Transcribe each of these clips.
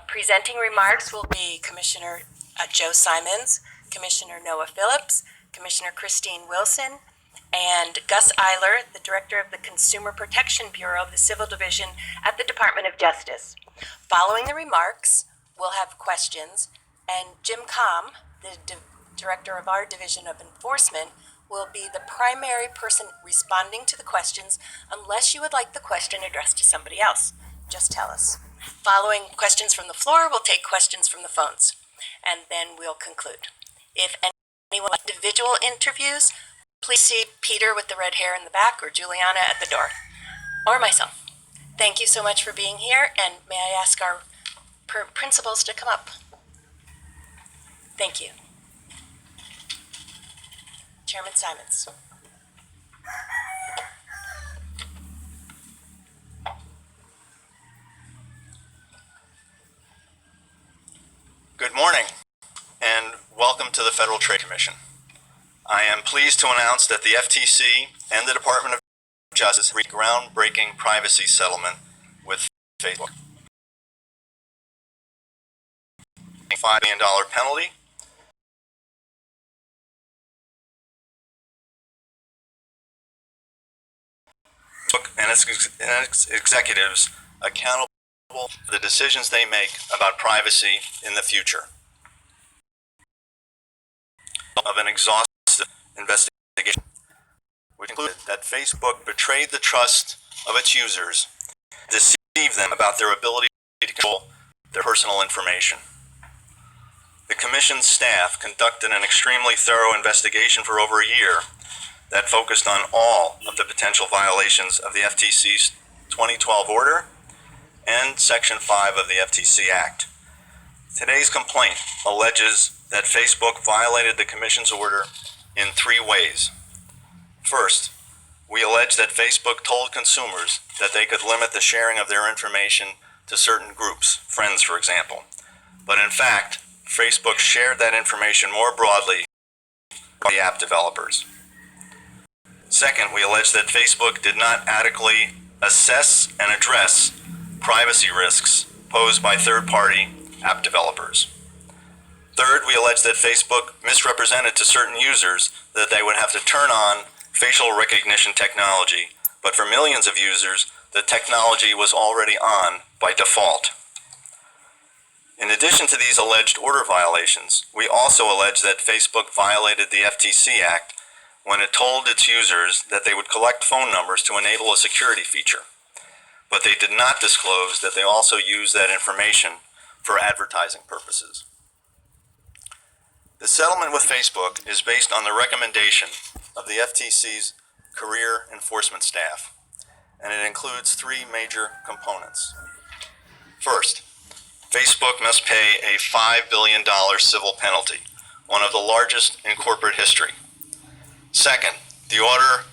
Presenting remarks will be Commissioner Joe Simons, Commissioner Noah Phillips, Commissioner Christine Wilson, and Gus Eiler, the Director of the Consumer Protection Bureau of the Civil Division at the Department of Justice. Following the remarks, we'll have questions, and Jim Com, the Director of our Division of Enforcement, will be the primary person responding to the questions unless you would like the question addressed to somebody else. Just tell us. Following questions from the floor, we'll take questions from the phones, and then we'll conclude. If anyone wants individual interviews, please see Peter with the red hair in the back or Juliana at the door, or myself. Thank you so much for being here, and may I ask our principals to come up? Thank you. Chairman Simons. Good morning, and welcome to the Federal Trade Commission. I am pleased to announce that the FTC and the Department of Justice reached a groundbreaking privacy settlement with Facebook. A $5 million penalty and its executives accountable for the decisions they make about privacy in the future. Of an exhaustive investigation, which included that Facebook betrayed the trust of its users, deceived them about their ability to control their personal information. The Commission's staff conducted an extremely thorough investigation for over a year that focused on all of the potential violations of the FTC's 2012 order and Section 5 of the FTC Act. Today's complaint alleges that Facebook violated the Commission's order in 3 ways. First, we allege that Facebook told consumers that they could limit the sharing of their information to certain groups, friends for example. But in fact, Facebook shared that information more broadly with the app developers. Second, we allege that Facebook did not adequately assess and address privacy risks posed by third-party app developers. Third, we allege that Facebook misrepresented to certain users that they would have to turn on facial recognition technology, but for millions of users, the technology was already on by default. In addition to these alleged order violations, we also allege that Facebook violated the FTC Act when it told its users that they would collect phone numbers to enable a security feature, but they did not disclose that they also used that information for advertising purposes. The settlement with Facebook is based on the recommendation of the FTC's career enforcement staff, and it includes 3 major components. First, Facebook must pay a $5 billion civil penalty, one of the largest in corporate history. Second, the order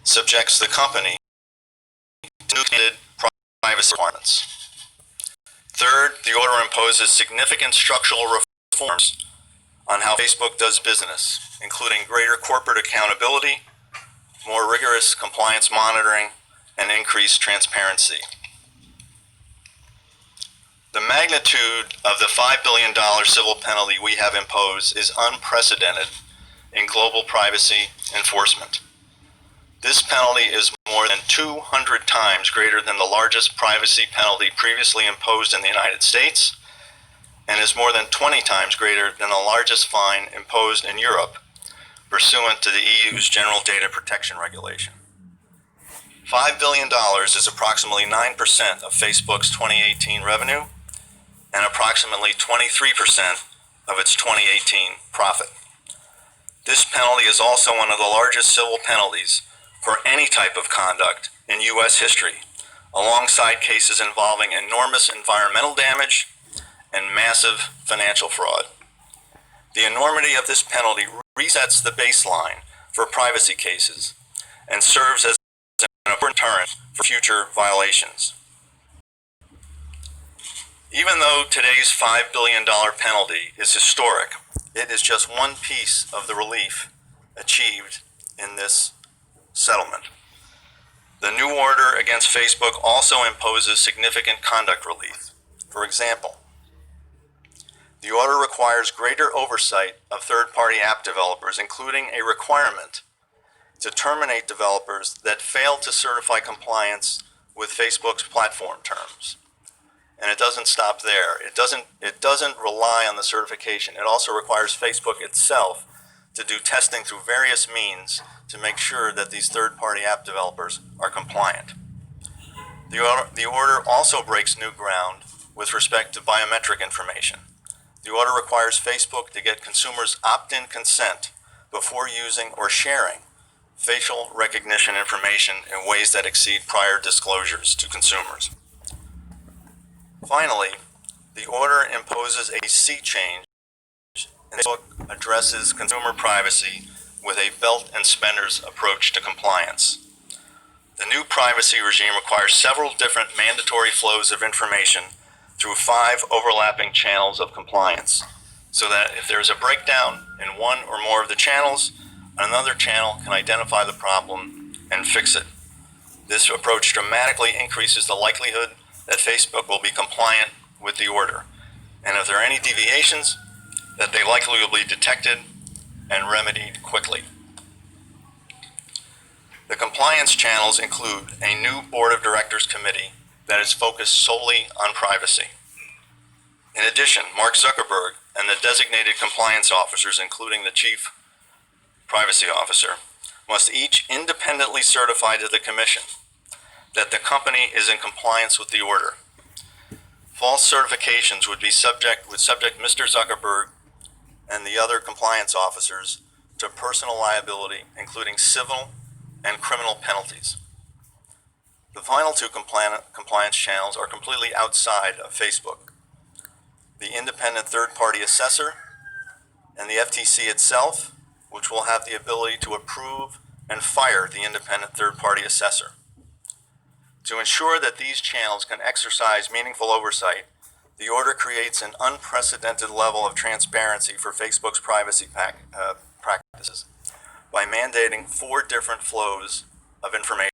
subjects the company to new privacy requirements. Third, the order imposes significant structural reforms on how Facebook does business, including greater corporate accountability, more rigorous compliance monitoring, and increased transparency. The magnitude of the $5 billion civil penalty we have imposed is unprecedented in global privacy enforcement. This penalty is more than 200 times greater than the largest privacy penalty previously imposed in the United States, and is more than 20 times greater than the largest fine imposed in Europe, pursuant to the EU's General Data Protection Regulation. $5 billion is approximately 9% of Facebook's 2018 revenue, and approximately 23% of its 2018 profit. This penalty is also one of the largest civil penalties for any type of conduct in U.S. history, alongside cases involving enormous environmental damage and massive financial fraud. The enormity of this penalty resets the baseline for privacy cases and serves as an important deterrent for future violations. Even though today's $5 billion penalty is historic, it is just one piece of the relief achieved in this settlement. The new order against Facebook also imposes significant conduct relief. For example, The order requires greater oversight of third-party app developers, including a requirement to terminate developers that fail to certify compliance with Facebook's platform terms. And it doesn't stop there. It doesn't rely on the certification. It also requires Facebook itself to do testing through various means to make sure that these third-party app developers are compliant. The order also breaks new ground with respect to biometric information. The order requires Facebook to get consumers opt-in consent before using or sharing facial recognition information in ways that exceed prior disclosures to consumers. Finally, the order imposes a sea change and Facebook addresses consumer privacy with a belt and suspenders approach to compliance. The new privacy regime requires several different mandatory flows of information through 5 overlapping channels of compliance, so that if there is a breakdown in one or more of the channels, another channel can identify the problem and fix it. This approach dramatically increases the likelihood that Facebook will be compliant with the order, and if there are any deviations, that they likely will be detected and remedied quickly. The compliance channels include a new board of directors committee that is focused solely on privacy. In addition, Mark Zuckerberg and the designated compliance officers, including the chief privacy officer, must each independently certify to the commission that the company is in compliance with the order. False certifications would subject Mr. Zuckerberg and the other compliance officers to personal liability, including civil and criminal penalties. The final 2 compliance channels are completely outside of Facebook. The independent third-party assessor and the FTC itself, which will have the ability to approve and fire the independent third-party assessor. To ensure that these channels can exercise meaningful oversight, the order creates an unprecedented level of transparency for Facebook's privacy practices by mandating 4 different flows of information.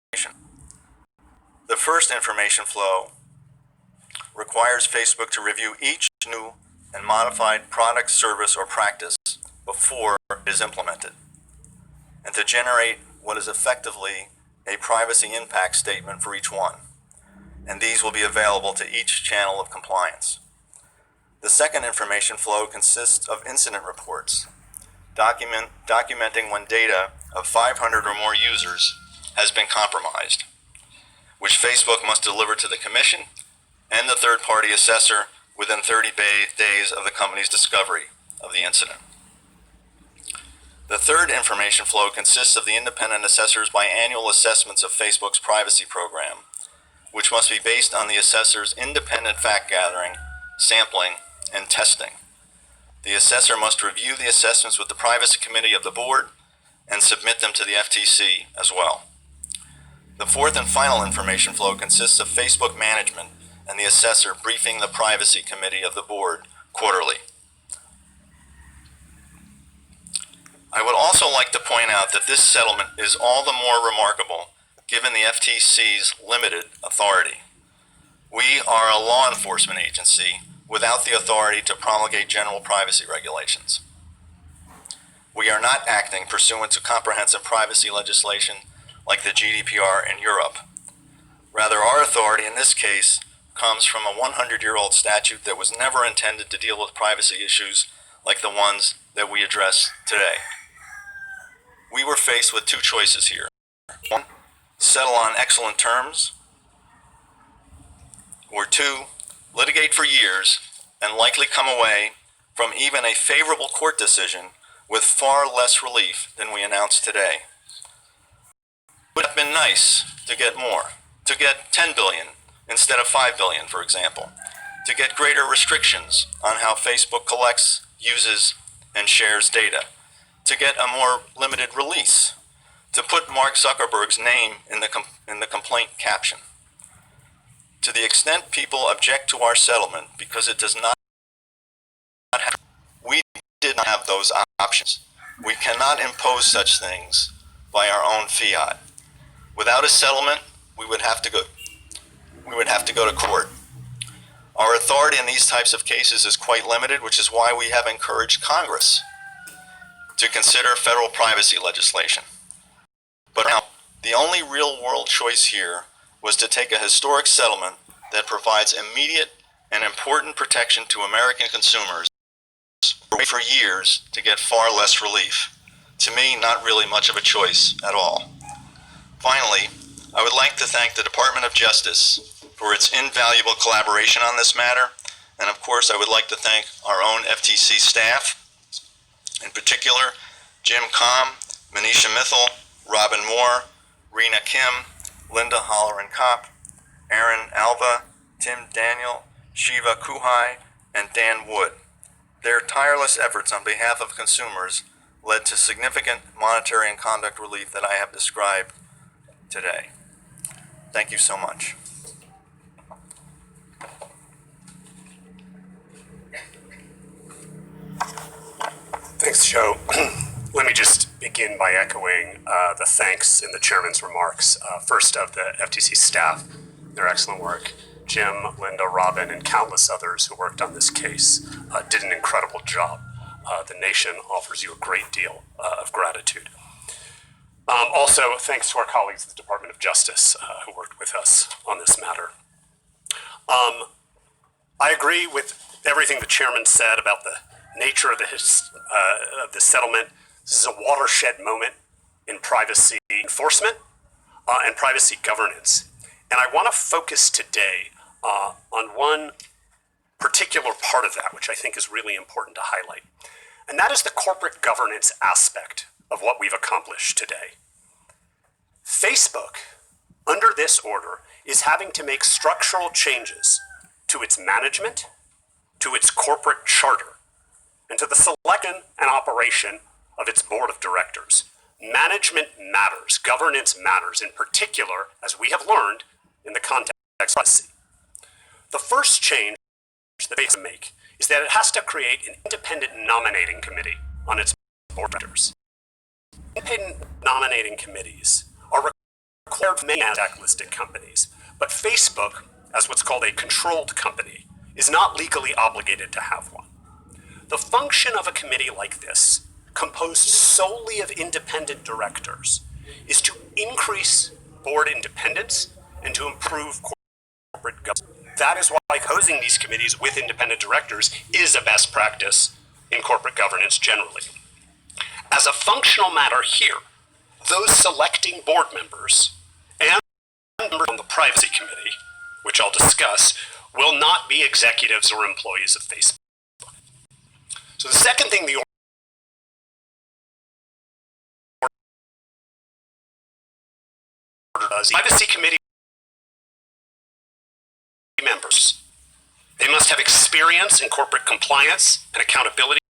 The first information flow requires Facebook to review each new and modified product, service, or practice before it is implemented, and to generate what is effectively a privacy impact statement for each one, and these will be available to each channel of compliance. The second information flow consists of incident reports, documenting when data of 500 or more users has been compromised, which Facebook must deliver to the commission and the third-party assessor within 30 days of the company's discovery of the incident. The third information flow consists of the independent assessor's biannual assessments of Facebook's privacy program, which must be based on the assessor's independent fact-gathering, sampling, and testing. The assessor must review the assessments with the privacy committee of the board and submit them to the FTC as well. The fourth and final information flow consists of Facebook management and the assessor briefing the privacy committee of the board quarterly. I would also like to point out that this settlement is all the more remarkable given the FTC's limited authority. We are a law enforcement agency without the authority to promulgate general privacy regulations. We are not acting pursuant to comprehensive privacy legislation like the GDPR in Europe. Rather, our authority in this case comes from a 100-year-old statute that was never intended to deal with privacy issues like the ones that we address today. We were faced with 2 choices here. 1, settle on excellent terms, or 2, litigate for years and likely come away from even a favorable court decision with far less relief than we announced today. It would have been nice to get more, to get 10 billion instead of 5 billion, for example, to get greater restrictions on how Facebook collects, uses, and shares data, to get a more limited release, to put Mark Zuckerberg's name in the complaint caption. To the extent people object to our settlement because it does not have, we did not have those options. We cannot impose such things by our own fiat. Without a settlement, we would have to go to court. Our authority in these types of cases is quite limited, which is why we have encouraged Congress to consider federal privacy legislation. But now, the only real-world choice here was to take a historic settlement that provides immediate and important protection to American consumers who wait for years to get far less relief. To me, not really much of a choice at all. Finally, I would like to thank the Department of Justice for its invaluable collaboration on this matter, and of course I would like to thank our own FTC staff, in particular Jim Com, Manisha Mithal, Robin Moore, Rena Kim, Linda Holleran-Kopp, Aaron Alva, Tim Daniel, Shiva Kuhai, and Dan Wood. Their tireless efforts on behalf of consumers led to significant monetary and conduct relief that I have described today. Thank you so much. Thanks, Joe. Let me just begin by echoing the thanks in the chairman's remarks. First of the FTC staff, their excellent work. Jim, Linda, Robin, and countless others who worked on this case did an incredible job. The nation offers you a great deal of gratitude. Also, thanks to our colleagues at the Department of Justice who worked with us on this matter. I agree with everything the chairman said about the nature of the settlement. This is a watershed moment in privacy enforcement and privacy governance. And I want to focus today on one particular part of that, which I think is really important to highlight. And that is the corporate governance aspect of what we've accomplished today. Facebook, under this order, is having to make structural changes to its management, to its corporate charter, and to the selection and operation of its board of directors. Management matters, governance matters, in particular, as we have learned, in the context of privacy. The first change that Facebook has to make is that it has to create an independent nominating committee on its board of directors. Independent nominating committees are required for many NASDAQ-listed companies, but Facebook, as what's called a controlled company, is not legally obligated to have one. The function of a committee like this, composed solely of independent directors, is to increase board independence and to improve corporate governance. That is why composing these committees with independent directors is a best practice in corporate governance generally. As a functional matter here, those selecting board members and members on the privacy committee, which I'll discuss, will not be executives or employees of Facebook. So the second thing the order does, privacy committee members, they must have experience in corporate compliance and accountability.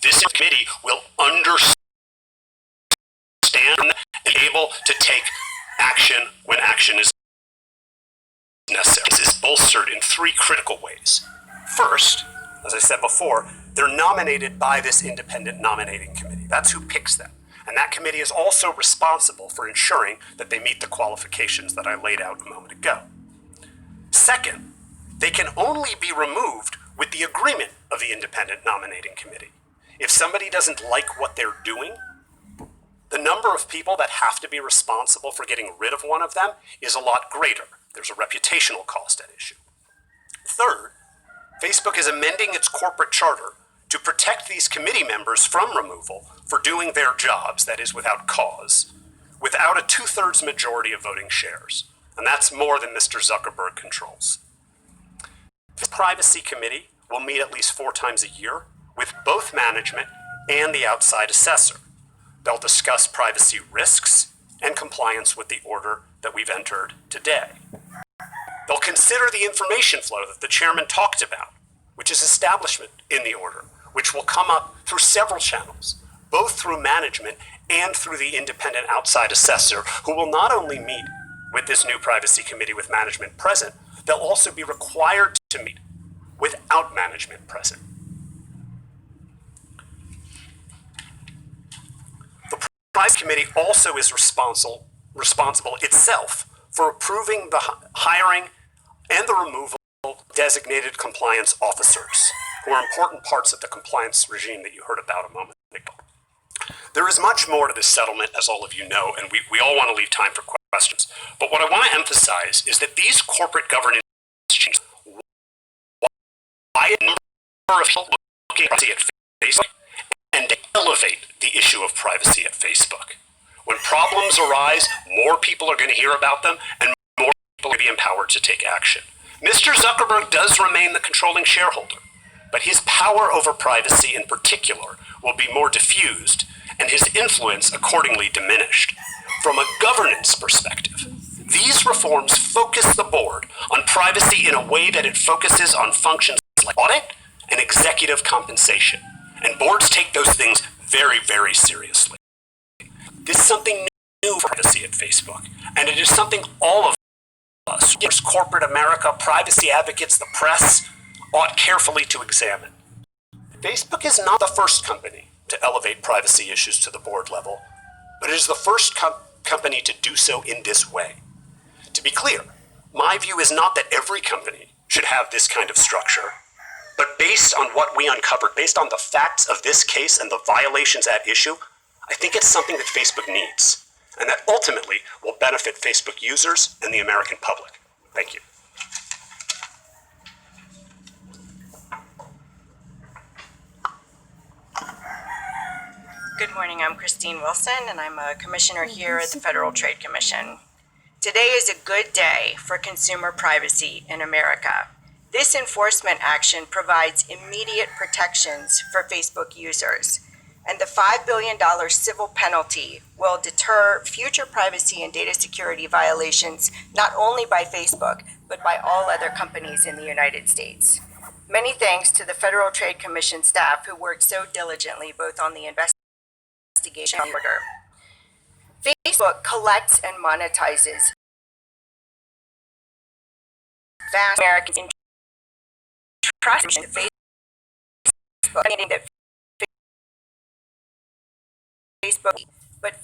This committee will understand and be able to take action when action is necessary. This is bolstered in three critical ways. First, as I said before, they're nominated by this independent nominating committee. That's who picks them. And that committee is also responsible for ensuring that they meet the qualifications that I laid out a moment ago. Second, they can only be removed with the agreement of the independent nominating committee. If somebody doesn't like what they're doing, the number of people that have to be responsible for getting rid of one of them is a lot greater. There's a reputational cost at issue. Third, Facebook is amending its corporate charter to protect these committee members from removal for doing their jobs, that is without cause, without a 2/3 majority of voting shares. And that's more than Mr. Zuckerberg controls. The privacy committee will meet at least 4 times a year with both management and the outside assessor. They'll discuss privacy risks and compliance with the order that we've entered today. They'll consider the information flow that the chairman talked about, which is establishment in the order, which will come up through several channels, both through management and through the independent outside assessor, who will not only meet with this new privacy committee with management present, they'll also be required to meet without management present. The Privacy Committee also is responsible itself for approving the hiring and the removal of designated compliance officers, who are important parts of the compliance regime that you heard about a moment ago. There is much more to this settlement, as all of you know, and we all want to leave time for questions. But what I want to emphasize is that these corporate governance changes, why a number of people looking at privacy at Facebook, and they elevate the issue of privacy at Facebook. When problems arise, more people are going to hear about them, and more people will be empowered to take action. Mr. Zuckerberg does remain the controlling shareholder, but his power over privacy in particular will be more diffused, and his influence accordingly diminished. From a governance perspective, these reforms focus the board on privacy in a way that it focuses on functions like audit and executive compensation. And boards take those things very, very seriously. This is something new for privacy at Facebook, and it is something all of us, corporate America, privacy advocates, the press, ought carefully to examine. Facebook is not the first company to elevate privacy issues to the board level, but it is the first company to do so in this way. To be clear, my view is not that every company should have this kind of structure, but based on what we uncovered, based on the facts of this case and the violations at issue, I think it's something that Facebook needs, and that ultimately will benefit Facebook users and the American public. Thank you. Good morning, I'm Christine Wilson, and I'm a commissioner here at the Federal Trade Commission. Today is a good day for consumer privacy in America. This enforcement action provides immediate protections for Facebook users, and the $5 billion civil penalty will deter future privacy and data security violations not only by Facebook, but by all other companies in the United States. Many thanks to the Federal Trade Commission staff who worked so diligently both on the investigation and order. Facebook collects and monetizes vast American trust in Facebook, meaning that Facebook, but